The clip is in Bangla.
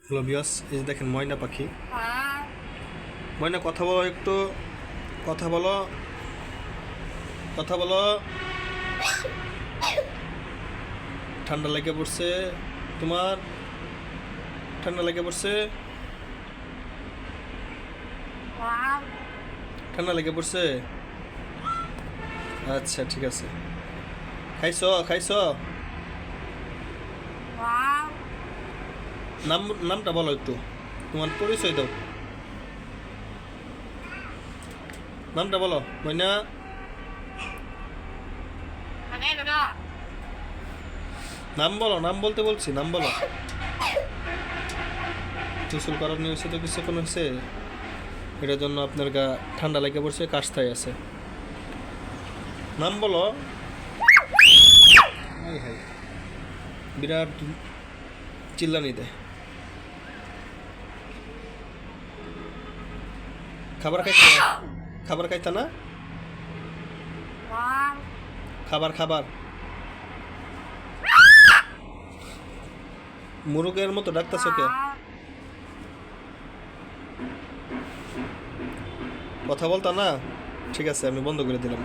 হ্যালো বিয়াস, এই যে দেখেন ময়না পাখি। ময়না কথা বলো, একটু কথা বলো, কথা বলো। ঠান্ডা লেগে পড়ছে তোমার? ঠান্ডা লেগে পড়ছে? ঠান্ডা লেগে পড়ছে? আচ্ছা ঠিক আছে। খাইছো খাইছো? নামটা বলো একটু, তোমার পরিচয় দাও। নামটা বলো ময়না। নাম বলো, নাম বলতে বলছি, নাম বলো। গোসল করার নিয়েছে তো কিছুক্ষণ হয়েছে, এটার জন্য আপনার গা ঠান্ডা লেগে পড়ছে, কাশতায় আছে। নাম বলো। হাই হাই, বিরাট চিল্লানি দেয়। খাবার খাইতে, খাবার খাইতা না? খাবার খাবার মুরগের মতো ডাকতেছ কে? কথা বলতা না? ঠিক আছে, আমি বন্ধ করে দিলাম।